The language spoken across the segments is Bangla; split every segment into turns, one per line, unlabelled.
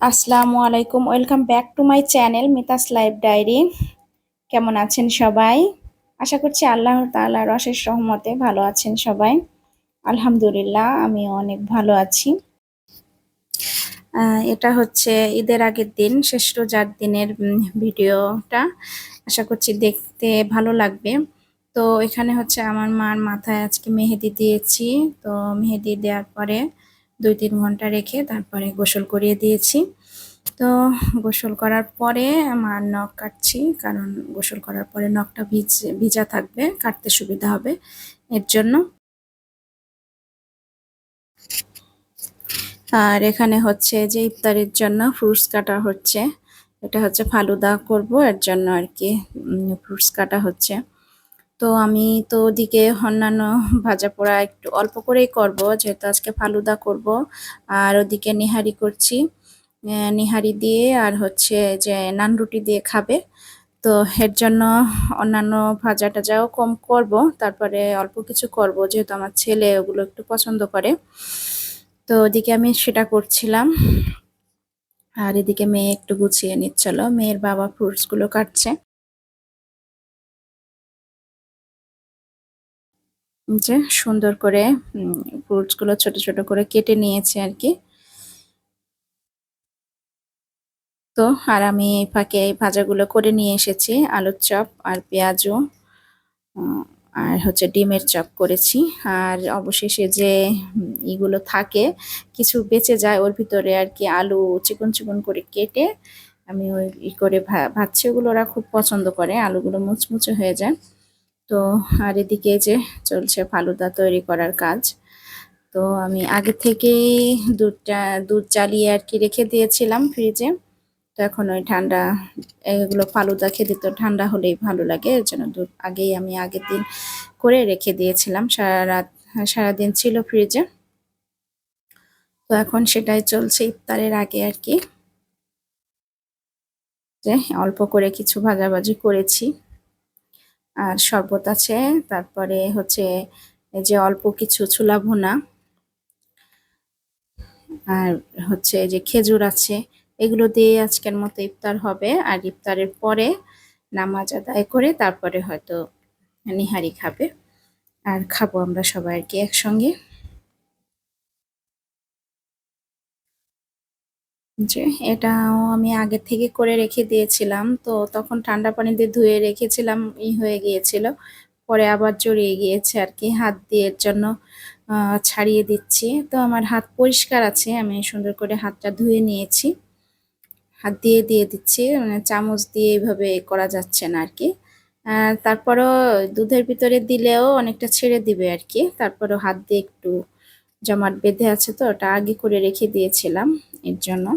আসসালামু আলাইকুম, welcome back to my channel Mita's life diary. কেমন আছেন সবাই? আশা করছি আল্লাহ তাআলার অশেষ রহমতে ভালো আছেন সবাই। আলহামদুলিল্লাহ, আমি অনেক ভালো আছি। এটা হচ্ছে ঈদের আগের দিন, শেষ রোজার দিনের ভিডিওটা। আশা করছি দেখতে ভালো লাগবে। তো এখানে হচ্ছে আমার মার মাথায় আজকে মেহেদি দিয়েছি। তো মেহেদি দেওয়ার পরে 2-3 ঘন্টা রেখে তারপরে গোসল করিয়ে দিয়েছি। তো গোসল করার পরে আমার নখ কাটছি, কারণ গোসল করার পরে নখটা ভিজা থাকবে, কাটতে সুবিধা হবে এর জন্য। আর এখানে হচ্ছে যে ইফতারের জন্য ফ্রুটস কাটা হচ্ছে। এটা হচ্ছে ফালুদা করব, এর জন্য আর কি ফ্রুটস কাটা হচ্ছে। তো আমি তো ওদিকে অন্যান্য ভাজা পোড়া একটু অল্প করেই করব, যেহেতু আজকে ফালুদা করব। আর ওদিকে নিহারি করছি, নিহারি দিয়ে আর হচ্ছে যে নান রুটি দিয়ে খাবে। তো এর জন্য অন্যান্য ভাজা টাজাও কম করব, তারপরে অল্প কিছু করব, যেহেতু আমার ছেলে ওগুলো একটু পছন্দ করে। তো ওদিকে আমি সেটা করছিলাম। আর এদিকে মেয়ে একটু গুছিয়ে নিচ্ছিল, মেয়ের বাবা ফ্রুটস গুলো কাটছে। যে সুন্দর করে ফ্রুটস গুলো ছোট ছোট করে কেটে নিয়েছে আর কি। তো আর আমি এই ফাঁকে এই ভাজাগুলো করে নিয়ে এসেছি, আলুর চপ আর পেঁয়াজু, আর হচ্ছে ডিমের চপ করেছি। আর অবশেষে যে ইগুলো থাকে, কিছু বেঁচে যায় ওর ভিতরে আর কি, আলু চিকন চিকন করে কেটে আমি ওই করে ভাজছি। ওগুলো ওরা খুব পছন্দ করে, আলুগুলো মুচমুচে হয়ে যায়। তো আর এদিকে যে চলছে ফালুদা তৈরি করার কাজ। তো আমি আগে থেকেই দুধ জ্বালিয়ে আর কি রেখে দিয়েছিলাম ফ্রিজে। তো এখন ওই ঠান্ডা এগুলো ফালুদা খেতে তো ঠান্ডা হলেই ভালো লাগে, এর জন্য দুধ আমি আগের দিন করে রেখে দিয়েছিলাম, সারাদিন ছিল ফ্রিজে। তো এখন সেটাই চলছে ইফতারের আগে আর কি, যে অল্প করে কিছু ভাজাভাজি করেছি। আর শরবত আছে, তারপরে হচ্ছে এই যে অল্প কিছু ছোলা ভুনা, আর হচ্ছে যে খেজুর আছে। এগুলো দিয়ে আজকের মতো ইফতার হবে। আর ইফতারের পরে নামাজ আদায় করে তারপরে হয়তো নিহারি খাবে, আর খাবো আমরা সবাই আর কি একসঙ্গে। যে এটাও আমি আগে থেকে করে রেখে দিয়েছিলাম, তো তখন ঠান্ডা পানি দিয়ে ধুয়ে রেখেছিলাম, হয়ে গিয়েছিল। পরে আবার জড়িয়ে গিয়েছে আর কি, হাত দিয়ে এর জন্য ছাড়িয়ে দিচ্ছি। তো আমার হাত পরিষ্কার আছে, আমি সুন্দর করে হাতটা ধুয়ে নিয়েছি। হাত দিয়ে দিয়ে দিচ্ছি, মানে চামচ দিয়ে এইভাবে করা যাচ্ছে না আর কি। তারপরও দুধের ভিতরে দিলেও অনেকটা ছেড়ে দিবে আর কি, তারপরও হাত দিয়ে একটু জমাট বেঁধে আছে, তো ওটা আগে করে রেখে দিয়েছিলাম এর জন্য।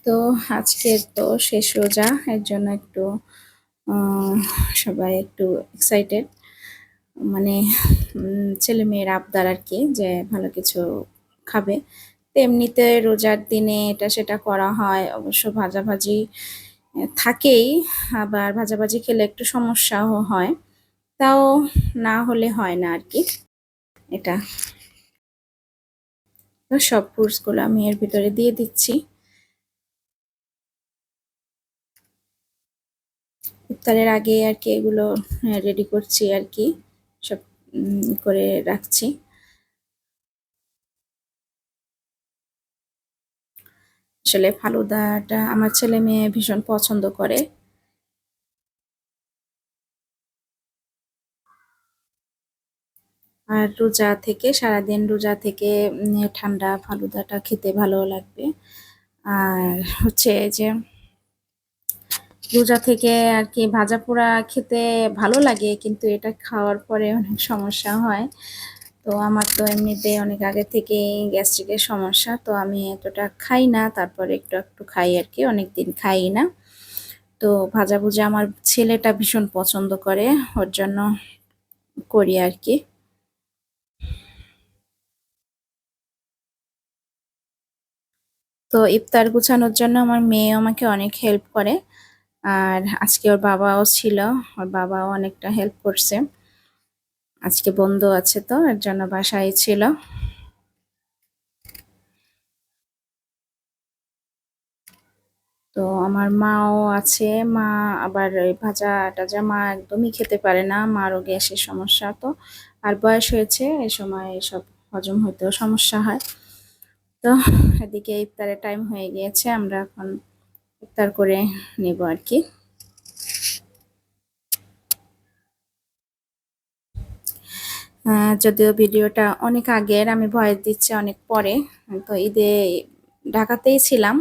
তো আজকে তো শেষ রোজা, এর জন্য একটু আহ, সবাই একটু এক্সাইটেড, মানে ছেলে মেয়ের আবদার আর কি, যে ভালো কিছু খাবে। তো এমনিতে রোজার দিনে এটা সেটা করা হয়, অবশ্য ভাজাভাজি থাকেই। আবার ভাজাভাজি খেলে একটু সমস্যাও হয়, তাও না হলে হয় না আর কি এটা। তো সব ফ্রুটস গুলো আমি এর ভিতরে দিয়ে দিচ্ছি। ইফতারের আগে আর কি এগুলো রেডি করছি আর কি, সব করে রাখছি। আসলে ফালুদাটা আমার ছেলে মেয়ে ভীষণ পছন্দ করে। আর রোজা থেকে সারাদিন রোজা থেকে ঠান্ডা ফালুদাটা খেতে ভালো লাগবে। আর হচ্ছে যে রোজা থেকে আর কি ভাজা পোড়া খেতে ভালো লাগে, কিন্তু এটা খাওয়ার পরে অনেক সমস্যা হয়। তো আমার তো এমনিতে অনেক আগে থেকেই গ্যাস্ট্রিকের সমস্যা, তো আমি এতটা খাই না, তারপরে একটু একটু খাই আর কি, অনেকদিন খাই না। তো ভাজা ভুজা আমার ছেলেটা ভীষণ পছন্দ করে, ওর জন্য করি আর কি। তো ইফতার গুছানোর জন্য আমার মেয়ে আমাকে অনেক হেল্প করে। আর আজকে ওর বাবাও ছিল, ওর বাবাও অনেকটা হেল্প করছে। আজকে বন্ধ আছে, তো এর জন্য বাসায় ছিল। তো আমার মাও আছে, মা আবার ওই ভাজা টাজা মা একদমই খেতে পারে না, মারও গ্যাসের সমস্যা। তো আর বয়স হয়েছে, এই সময় এসব হজম হইতেও সমস্যা হয়। তো এদিকে ইফতারের টাইম হয়ে গিয়েছে, আমরা এখন ইফতার করে নেব আর কি। যদিও ভিডিওটা অনেক আগের, আমি ভয়েস দিচ্ছি অনেক পরে। তো ঈদে ঢাকাতেই ছিলাম,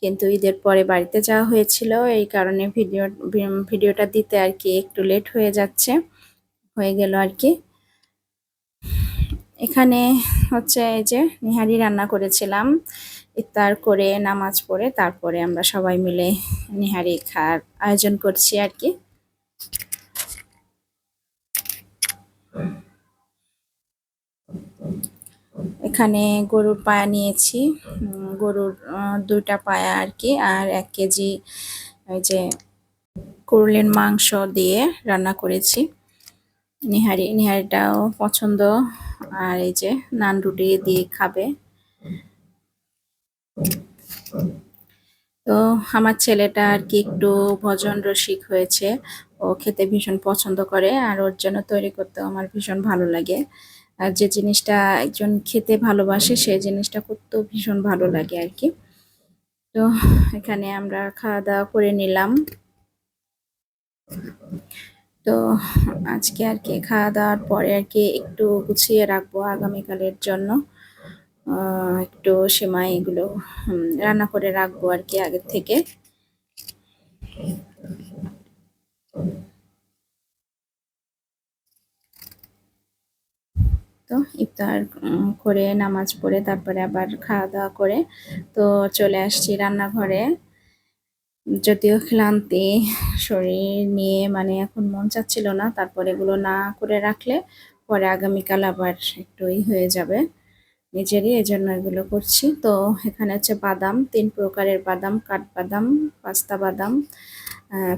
কিন্তু ঈদের পরে বাড়িতে যাওয়া হয়েছিল, এই কারণে ভিডিওটা দিতে আর কি একটু লেট হয়ে যাচ্ছে, হয়ে গেল আর কি। এখানে হচ্ছে এই যে নিহারি রান্না করেছিলাম, ইফতার করে নামাজ পড়ে তারপরে আমরা সবাই মিলে নিহারি খাওয়ার আয়োজন করছি আর কি। এখানে গরুর পায়া নিয়েছি, গরুর 2টা পায়া আর কি, আর 1 কেজি ওই যে করলেন মাংস দিয়ে রান্না করেছি। নিহারিটাও পছন্দ, আর এই যে নান রুটি দিয়ে খাবে। তো আমার ছেলেটা আর কি একটু ভোজন রসিক হয়েছে, ও খেতে ভীষণ পছন্দ করে, আর ওর জন্য তৈরি করতেও আমার ভীষণ ভালো লাগে। আর যে জিনিসটা একজন খেতে ভালোবাসে সেই জিনিসটা করতেও ভীষণ ভালো লাগে আর কি। তো এখানে আমরা খাওয়া দাওয়া করে নিলাম। তো আজকে আর কি খাওয়া দাওয়ার পরে আর কি একটু গুছিয়ে রাখবো আগামীকালের জন্য, একটু সেমাই এগুলো রান্না করে রাখবো আর কি আগের থেকে। তো ইফতার করে নামাজ পড়ে তারপরে আবার খাওয়া দাওয়া করে তো চলে আসছি রান্নাঘরে। যদিও ক্লান্তি শরীর নিয়ে মানে এখন মন চাচ্ছিল না, তারপরে এগুলো না করে রাখলে পরে আগামীকাল আবার একটু হয়ে যাবে নিজেরই, এজন্য এগুলো করছি। তো এখানে হচ্ছে বাদাম, 3 প্রকারের বাদাম, কাঠবাদাম, পাস্তা বাদাম,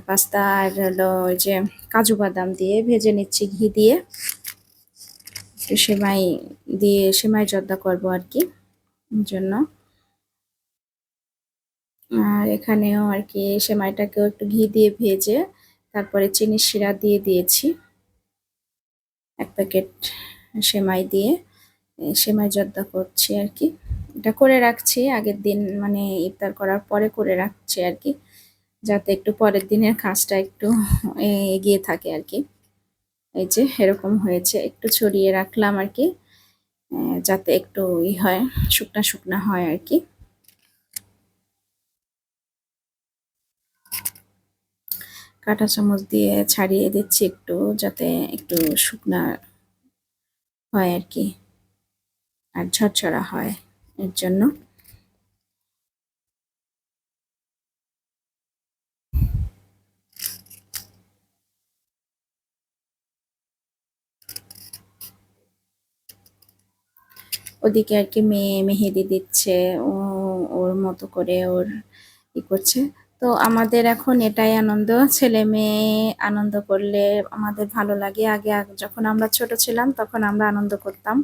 পাস্তা আর হলো ওই যে কাজু বাদাম দিয়ে ভেজে নিচ্ছি ঘি দিয়ে। একটু সেমাই দিয়ে সেমাই জর্দা করবো আর কি জন্য। আর এখানেও আর কি সেমাইটাকেও একটু ঘি দিয়ে ভেজে তারপরে চিনির শিরা দিয়ে দিয়েছি 1 প্যাকেট সেমাই দিয়ে, সেমাই জর্দা করছি আর কি। এটা করে রাখছি আগের দিন, মানে ইফতার করার পরে করে রাখছি আর কি, যাতে একটু পরের দিনের কাজটা একটু এগিয়ে থাকে আর কি। এই যে এরকম হয়েছে, একটু ছড়িয়ে রাখলাম আর কি, যাতে একটু হয়, শুকনা শুকনা হয় আর কি। কাঁটা চামচ দিয়ে ছাড়িয়ে দিচ্ছি একটু, যাতে একটু শুকনা হয় আর কি, আর ঝরঝরা হয় এর জন্য। ওদিকে আর কি মেয়ে মেহেদি দিচ্ছে, ও ওর মতো করে ওর করছে। তো আমাদের এখন এটাই আনন্দ, ছেলে মেয়ে আনন্দ করলে আমাদের ভালো লাগে। আগে যখন আমরা ছোট ছিলাম তখন আমরা আনন্দ করতাম।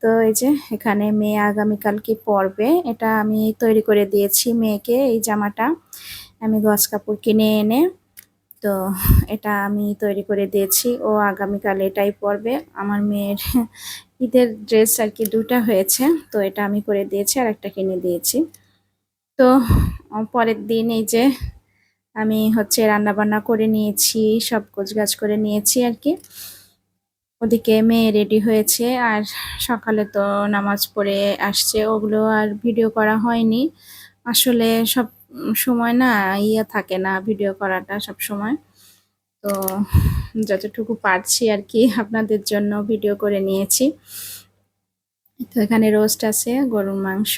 তো এই যে এখানে মেয়ে আগামীকাল কি পরবে, এটা আমি তৈরি করে দিয়েছি মেয়েকে, এই জামাটা আমি গজ কাপড় কিনে এনে, তো এটা আমি তৈরি করে দিয়েছি, ও আগামীকাল এটাই পরবে। আমার মেয়ের ঈদের ড্রেস আর কি 2টা হয়েছে, তো এটা আমি করে দিয়েছি আর একটা কিনে দিয়েছি। তো পরের দিন এই যে আমি হচ্ছে রান্না বান্না করে নিয়েছি, সব গোছগাছ করে নিয়েছি আর কি। ওদিকে মেয়ে রেডি হয়েছে, আর সকালে তো নামাজ পড়ে আসছে, ওগুলো আর ভিডিও করা হয়নি। আসলে সব সময় না থাকে না ভিডিও করাটা সব সময়। তো যতটুকু পারছি আর কি আপনাদের জন্য ভিডিও করে নিয়েছি। তো এখানে রোস্ট আছে, গরুর মাংস,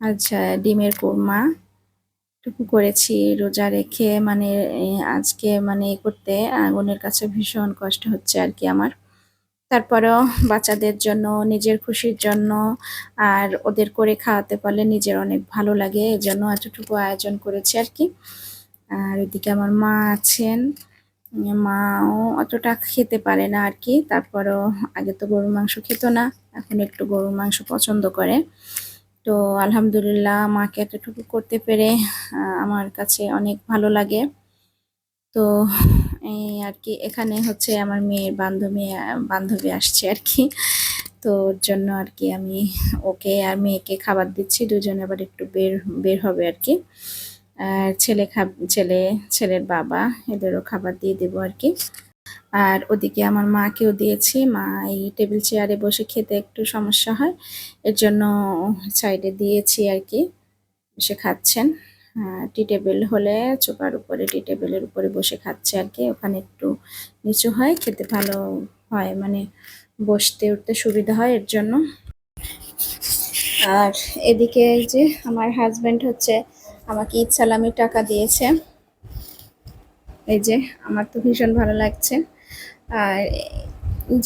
আচ্ছা ডিমের কোরমা টুকু করেছি রোজা রেখে, মানে আজকে মানে করতে আগুনের কাছে ভীষণ কষ্ট হচ্ছে আর কি আমার। তারপরেও বাচ্চাদের জন্য, নিজের খুশির জন্য, আর ওদের করে খাওয়াতে পারলে নিজের অনেক ভালো লাগে, এজন্য এতটুকু আয়োজন করেছি আর কি। আর ওইদিকে আমার মা আছেন, মাও অতটা খেতে পারে না আর কি, তারপরেও আগে তো গরুর মাংস খেত না, এখন একটু গরুর মাংস পছন্দ করে। তো তো আলহামদুলিল্লাহ মাকে এতটুকু করতে পেরে আমার কাছে অনেক ভালো লাগে। তো এই আর কি, এখানে হচ্ছে আমার মেয়ের বান্ধবী আসছে আর কি। তো ওর জন্য আর কি আমি ওকে আর মেয়েকে খাবার দিচ্ছি, দুজনে আবার একটু বের বের হবে আর কি। আর ছেলের বাবা, এদেরও খাবার দিয়ে দেবো আর কি। আর ওদিকে আমার মাকেও দিয়েছি, মা এই টেবিল চেয়ারে বসে খেতে একটু সমস্যা হয়, এর জন্য সাইডে দিয়েছি আর কি, বসে খাচ্ছেন। টি টেবিল হলে চোপার উপরে, টি টেবিলের উপরে বসে খাচ্ছে আর কি, ওখানে একটু নিচু হয়, খেতে ভালো হয়, মানে বসতে উঠতে সুবিধা হয় এর জন্য। আর এদিকে এই যে আমার হাজবেন্ড হচ্ছে আমাকে ঈদ সালামির টাকা দিয়েছে, এই যে আমার তো ভীষণ ভালো লাগছে। আর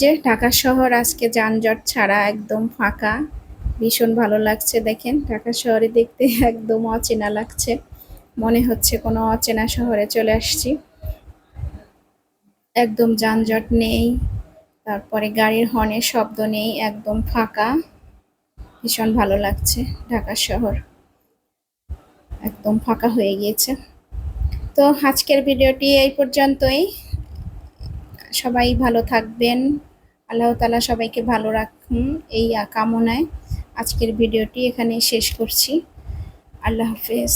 যে ঢাকা শহর আজকে যানজট ছাড়া একদম ফাঁকা, ভীষণ ভালো লাগছে। দেখেন ঢাকা শহরে দেখতে একদম অচেনা লাগছে, মনে হচ্ছে কোনো অচেনা শহরে চলে আসছি। একদম যানজট নেই, তারপরে গাড়ির হর্নের শব্দ নেই, একদম ফাঁকা, ভীষণ ভালো লাগছে। ঢাকা শহর একদম ফাঁকা হয়ে গিয়েছে। তো আজকের ভিডিওটি এই পর্যন্তই। সবাই ভালো থাকবেন, আল্লাহ তাআলা সবাইকে ভালো রাখুন এই কামনায় আজকের ভিডিওটি এখানেই শেষ করছি। আল্লাহ হাফেজ।